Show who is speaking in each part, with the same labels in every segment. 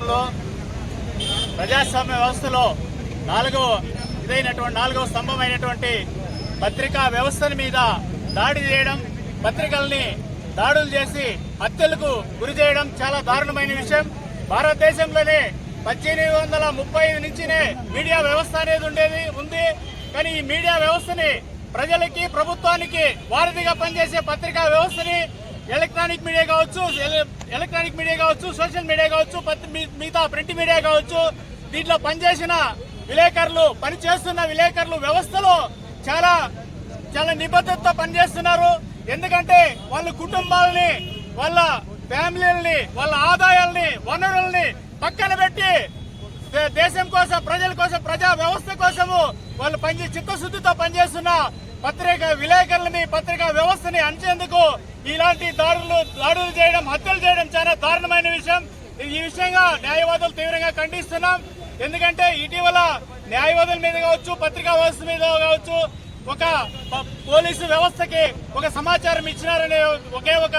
Speaker 1: భారతదేశంలో ప్రజాస్వామ్య వ్యవస్థలో నాలుగవ స్తంభమైనటువంటి పత్రికా వ్యవస్థల మీద దాడి చేయడం, పత్రికల్ని దాడులు చేసి హత్యలకు గురి చేయడం చాలా దారుణమైన విషయం. భారతదేశంలోనే 1835 నుంచినే మీడియా వ్యవస్థ అనేది ఉంది. కానీ ఈ మీడియా వ్యవస్థని ప్రజలకి, ప్రభుత్వానికి వారధిగా పనిచేసే పత్రికా వ్యవస్థని ఎలక్ట్రానిక్ మీడియా కావచ్చు, సోషల్ మీడియా కావచ్చు, మిగతా ప్రింట్ మీడియా కావచ్చు, దీంట్లో పనిచేస్తున్న విలేకరులు వ్యవస్థలో చాలా నిబద్ధతతో పనిచేస్తున్నారు. ఎందుకంటే వాళ్ళ కుటుంబాలని, వాళ్ళ ఫ్యామిలీలని, వాళ్ళ ఆదాయాల్ని, వనరుల్ని పక్కన పెట్టి దేశం కోసం, ప్రజల కోసం, ప్రజా వ్యవస్థ కోసము వాళ్ళు చిత్తశుద్ధితో పనిచేస్తున్న విలేకరులని, పత్రికా వ్యవస్థని అంచేందుకు ఇలాంటి దాడులు చేయడం, హత్యలు చేయడం చాలా దారుణమైన విషయం. ఈ విషయంగా న్యాయవాదులు తీవ్రంగా ఖండిస్తున్నాం. ఎందుకంటే ఇటీవల న్యాయవాదుల మీద కావచ్చు, పత్రికా వ్యవస్థ మీద కావచ్చు, ఒక పోలీసు వ్యవస్థకి ఒక సమాచారం ఇచ్చినారనే ఒక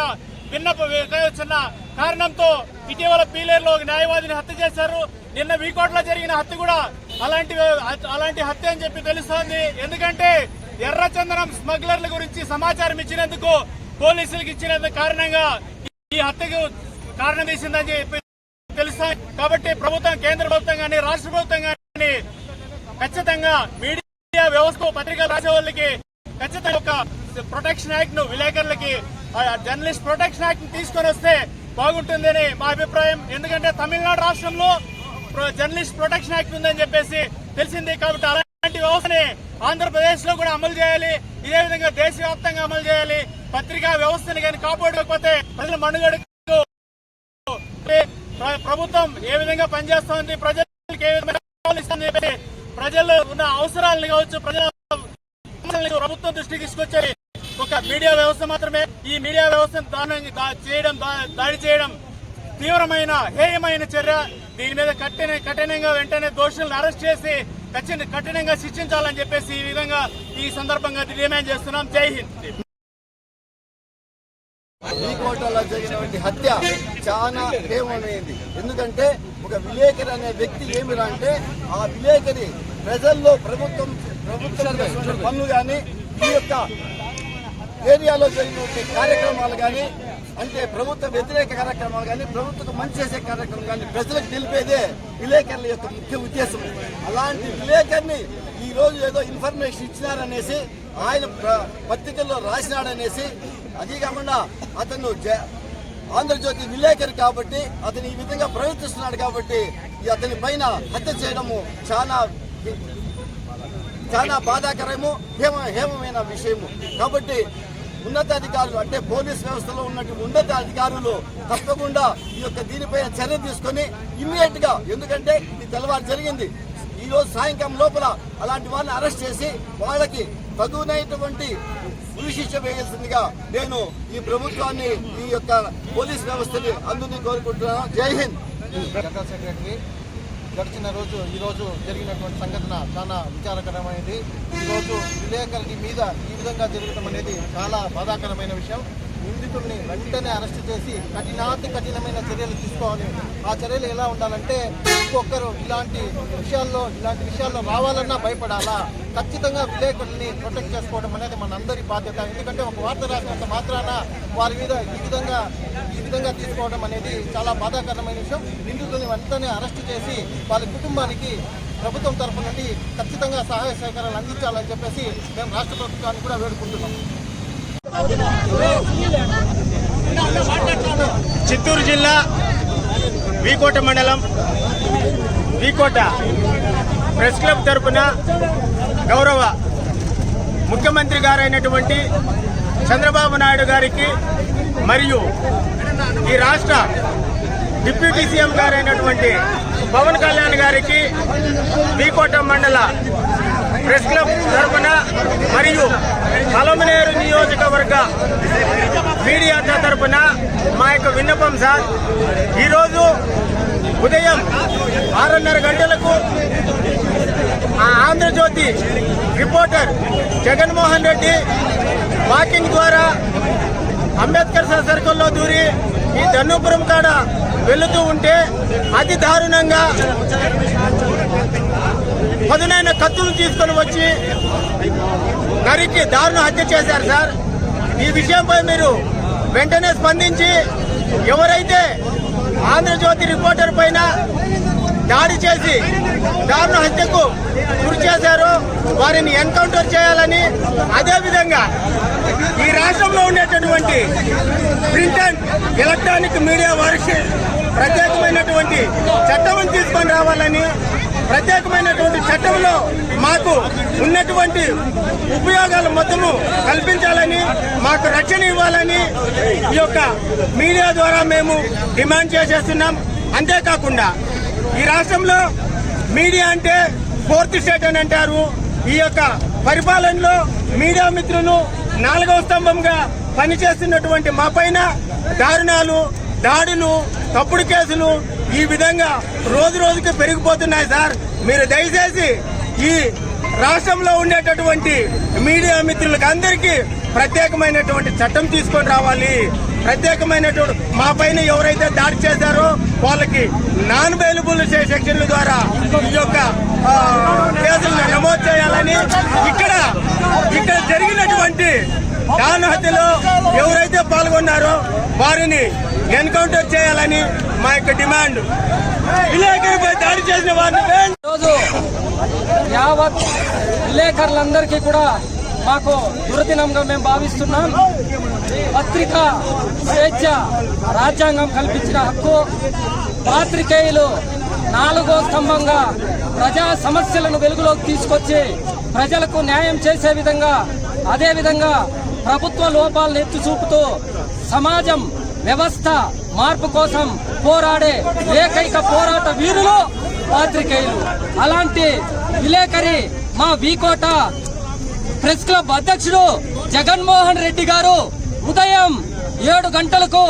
Speaker 1: చిన్న కారణంతో ఇటీవల పీలేరులో ఒక న్యాయవాదిని హత్య చేశారు. నిన్న వీకోట్లో జరిగిన హత్య కూడా అలాంటి హత్య అని చెప్పి తెలుస్తోంది. ఎందుకంటే ఎర్రచందనం స్మగ్లర్ల గురించి సమాచారం ఇచ్చినందుకు, పోలీసులకు ఇచ్చినందుకు కారణంగా ఈ హత్యకు కారణం తీసిందని చెప్పి తెలుస్తోంది. కాబట్టి ప్రభుత్వం, కేంద్ర ప్రభుత్వం కానీ, రాష్ట్ర ప్రభుత్వం కానీ ఖచ్చితంగా మీడియా వ్యవస్థ, పత్రికలు రాసే వాళ్ళకి ఖచ్చితంగా ఒక ప్రొటెక్షన్ యాక్ట్ ను, విలేకరులకి జర్నలిస్ట్ ప్రొటెక్షన్ యాక్ట్ ను తీసుకొని వస్తే బాగుంటుందని మా అభిప్రాయం. ఎందుకంటే తమిళనాడు రాష్ట్రంలో జర్నలిస్ట్ ప్రొటెక్షన్ యాక్ట్ ఉందని చెప్పేసి తెలిసింది. కాబట్టి అలాంటి వ్యవస్థని ఆంధ్రప్రదేశ్ లో కూడా అమలు చేయాలి. ఇదే విధంగా దేశవ్యాప్తంగా అమలు చేయాలి. పత్రికా వ్యవస్థని కానీ కాపాడకపోతే ప్రజల మనుగడకు ప్రభుత్వం ఏ విధంగా పనిచేస్తోంది, ప్రజలకు ఏ విధంగా ప్రజల్లో ఉన్న అవసరాలను కావచ్చు, ప్రభుత్వం దృష్టికి తీసుకొచ్చే ఒక మీడియా వ్యవస్థ మాత్రమే. ఈ మీడియా వ్యవస్థను దాడి చేయడం తీవ్రమైన, హేయమైన చర్య. దీని మీద కఠినంగా వెంటనే దోషులను అరెస్ట్ చేసి కఠినంగా శిక్షించాలని చెప్పేసి ఈ సందర్భంగా డిమాండ్ చేస్తున్నాం. జై హింద్.
Speaker 2: ఈ కోటలో జరిగినటువంటి హత్య చాలా హేయమైనది. ఎందుకంటే ఒక విలేకరి అనే వ్యక్తి ఏమిరా అంటే, ఆ విలేకరి ప్రజల్లో ప్రభుత్వం పనులు కానీ, ఈ యొక్క ఏరియాలో జరిగినటువంటి కార్యక్రమాలు కానీ, అంటే ప్రభుత్వ వ్యతిరేక కార్యక్రమాలు కానీ, ప్రభుత్వం మంచి చేసే కార్యక్రమం కానీ ప్రజలకు తెలిపేదే విలేకరుల యొక్క ముఖ్య ఉద్దేశం. అలాంటి విలేకరిని ఈ రోజు ఏదో ఇన్ఫర్మేషన్ ఇచ్చినారనేసి, ఆయన పత్రికల్లో రాసినాడనేసి, అది కాకుండా అతను ఆంధ్రజ్యోతి విలేకరి కాబట్టి అతను ఈ విధంగా ప్రవర్తిస్తున్నాడు కాబట్టి అతని పైన హత్య చేయడము చాలా బాధాకరము, హేమమైన విషయము. కాబట్టి ఉన్నతాధికారులు, అంటే పోలీస్ వ్యవస్థలో ఉన్నటువంటి ఉన్నతాధికారులు తప్పకుండా ఈ యొక్క దీనిపైన చర్య తీసుకొని ఇమ్మీడియట్ గా, ఎందుకంటే ఇది తెల్లవారు జరిగింది, ఈ రోజు సాయంకాలం లోపల అలాంటి వాళ్ళని అరెస్ట్ చేసి వాళ్ళకి తగునైనటువంటి ఉరిశిక్ష వేయాల్సిందిగా నేను ఈ ప్రభుత్వాన్ని, ఈ యొక్క పోలీస్ వ్యవస్థని అందరినీ కోరుకుంటున్నాను. జై హింద్.
Speaker 3: జనరల్ సెక్రటరీ ఈ రోజు జరిగినటువంటి సంఘటన చాలా విచారకరమైనది. ఈరోజు విలేకరుల మీద ఈ విధంగా జరగడం అనేది చాలా బాధాకరమైన విషయం. నిందితుల్ని వెంటనే అరెస్ట్ చేసి కఠినమైన చర్యలు తీసుకోవాలి. ఆ చర్యలు ఎలా ఉండాలంటే, ఇంకొకరు ఇలాంటి విషయాల్లో రావాలన్నా భయపడాలా. ఖచ్చితంగా విలేకరుల్ని ప్రొటెక్ట్ చేసుకోవడం అనేది మనందరి బాధ్యత. ఎందుకంటే ఒక వార్త రాసినంత మాత్రాన వారి మీద ఈ విధంగా తీసుకోవడం అనేది చాలా బాధాకరమైన విషయం. నిందితుల్ని వెంటనే అరెస్ట్ చేసి వాళ్ళ కుటుంబానికి ప్రభుత్వం తరఫు నుండి ఖచ్చితంగా సహాయ సహకారాలు అందించాలని చెప్పేసి మేము రాష్ట్ర ప్రభుత్వాన్ని కూడా వేడుకుంటున్నాం.
Speaker 1: చిత్తూరు జిల్లా వీకోట మండలం వీకోట ప్రెస్ క్లబ్ తరపున గౌరవ ముఖ్యమంత్రి గారైనటువంటి చంద్రబాబు నాయుడు గారికి మరియు ఈ రాష్ట్ర డిప్యూటీ సీఎం గారైనటువంటి పవన్ కళ్యాణ్ గారికి వీకోట మండల ప్రెస్ క్లబ్ తరపున మరియు పలమనేరు నియోజకవర్గ మీడియా తరపున మా యొక్క విన్నపం సార్, ఈరోజు ఉదయం 6:30 గంటలకు ఆంధ్రజ్యోతి రిపోర్టర్ జగన్మోహన్ రెడ్డి వాకింగ్ ద్వారా అంబేద్కర్ సర్కిల్లో దూరి ఈ ధన్నుపురం కాడ
Speaker 4: వెళుతూ ఉంటే అతి దారుణంగా పదునైన కత్తులు తీసుకొని వచ్చి నరికి దారుణ హత్య చేశారు సార్. ఈ విషయంపై మీరు వెంటనే స్పందించి ఎవరైతే ఆంధ్రజ్యోతి రిపోర్టర్ పైన దాడి చేసి దారుణ హత్యకు గురి చేశారో వారిని ఎన్కౌంటర్ చేయాలని, అదేవిధంగా ఈ రాష్ట్రంలో ఉండేటటువంటి ప్రింట్ అండ్ ఎలక్ట్రానిక్ మీడియా వారికి ప్రత్యేకమైనటువంటి చట్టం తీసుకొని రావాలని, ప్రత్యేకమైనటువంటి చట్టంలో మాకు ఉన్నటువంటి ఉపయోగాలు మొత్తము కల్పించాలని, మాకు రక్షణ ఇవ్వాలని ఈ యొక్క మీడియా ద్వారా మేము డిమాండ్ చేసేస్తున్నాం. అంతేకాకుండా ఈ రాష్ట్రంలో మీడియా అంటే ఫోర్త్ స్టేట్ అని అంటారు. ఈ యొక్క పరిపాలనలో మీడియా మిత్రులు 4వ స్తంభంగా పనిచేస్తున్నటువంటి మా పైన దారుణాలు, దాడులు, తప్పుడు కేసులు ఈ విధంగా రోజు రోజుకి పెరిగిపోతున్నాయి సార్. మీరు దయచేసి ఈ రాష్ట్రంలో ఉండేటటువంటి మీడియా మిత్రులకు అందరికీ ప్రత్యేకమైనటువంటి చట్టం తీసుకొని రావాలి. ప్రత్యేకమైనటువంటి మా పైన ఎవరైతే దాడి చేశారో వాళ్ళకి నాన్ బెయిలబుల్ సెక్షన్ల ద్వారా ఈ యొక్క కేసులను నమోదు చేయాలని, ఇక్కడ జరిగినటువంటి దారుణ హత్యలో ఎవరైతే పాల్గొన్నారో వారిని ఎన్కౌంటర్ చేయాలని మా యొక్క డిమాండ్. విలేకరులపై దాడి చేసిన వారిని
Speaker 5: రోజు యావత్ విలేకరులందరికీ కూడా మాకు దురదినంగా మేము భావిస్తున్నాం. పత్రికా స్వేచ్ఛ రాజ్యాంగం కల్పించిన హక్కు. పాత్రికేయులు 4వ స్తంభంగా ప్రజా సమస్యలను వెలుగులోకి తీసుకొచ్చి ప్రజలకు న్యాయం చేసే విధంగా, అదేవిధంగా ప్రభుత్వ లోపాలను ఎత్తి చూపుతూ సమాజం వ్యవస్థ మార్పు కోసం పోరాడే ఏకైక పోరాట వీరులు పాత్రికేయులు. అలాంటి విలేకరి మా వీకోట ప్రెస్ క్లబ్ అధ్యక్షుడు జగన్మోహన్ రెడ్డి గారు ఉదయం 7 గంటలకు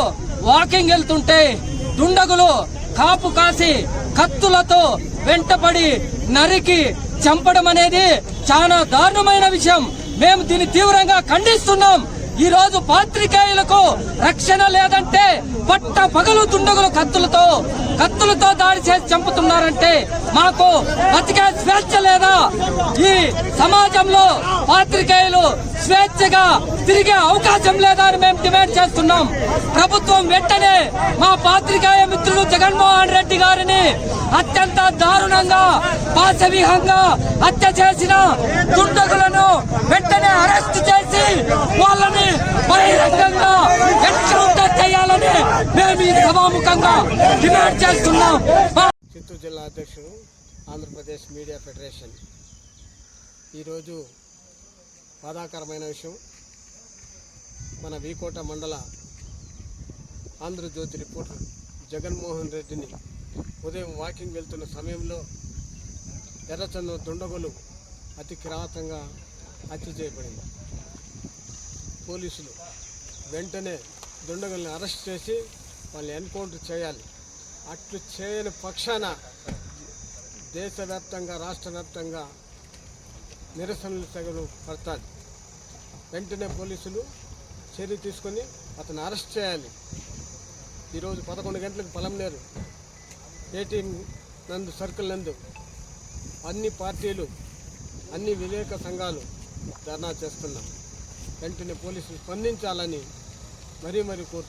Speaker 5: వాకింగ్ వెళ్తుంటే దుండగులు కాపు కాసి కత్తులతో వెంటపడి నరికి చంపడం అనేది చాలా దారుణమైన విషయం. మేము దీన్ని తీవ్రంగా ఖండిస్తున్నాం. ఈ రోజు పాత్రికేయులకు రక్షణ లేదంటే పట్ట పగలు దుండగులు కత్తులతో దాడి చేసి చంపుతున్నారంటే మాకు బతికే స్వేచ్ఛ లేదా? ఈ సమాజంలో పాత్రికేయులు స్వేచ్ఛగా తిరిగే అవకాశం లేదా అని మేము డిమాండ్ చేస్తున్నాం. ప్రభుత్వం వెంటనే మా పాత్రికేయ మిత్రులు జగన్మోహన్ రెడ్డి గారిని అత్యంత దారుణంగా పాశవిహంగా హత్య చేసిన దుండగులను వెంటనే అరెస్ట్ చేసి వాళ్ళని బహిరంగంగా ఎన్కౌంటర్ చేయాలని మేము ఈ సభాముఖంగా డిమాండ్ చేస్తున్నాం.
Speaker 6: చిత్తూరు జిల్లా అధ్యక్షుడు, ఆంధ్రప్రదేశ్ మీడియా ఫెడరేషన్. ఈరోజు బాధాకరమైన విషయం. మన వీకోట మండల ఆంధ్రజ్యోతి రిపోర్టర్ జగన్మోహన్ రెడ్డిని ఉదయం వాకింగ్ వెళ్తున్న సమయంలో ఎర్రచందనం దుండగులు అతి కిరాతంగా హత్య చేయబడింది. పోలీసులు వెంటనే దుండగుల్ని అరెస్ట్ చేసి వాళ్ళని ఎన్కౌంటర్ చేయాలి. అట్లు చేయని పక్షాన దేశవ్యాప్తంగా, రాష్ట్ర వ్యాప్తంగా నిరసనలు తెగలు పడతాయి. వెంటనే పోలీసులు చర్య తీసుకొని అతను అరెస్ట్ చేయాలి. ఈరోజు 11 గంటలకు పలంనేరు ఏటీఎం నందు సర్కిల్ నందు అన్ని పార్టీలు, అన్ని విలేక సంఘాలు ధర్నా చేస్తున్నాం. వెంటనే పోలీసులు స్పందించాలని మరీ కోరుతున్నాం.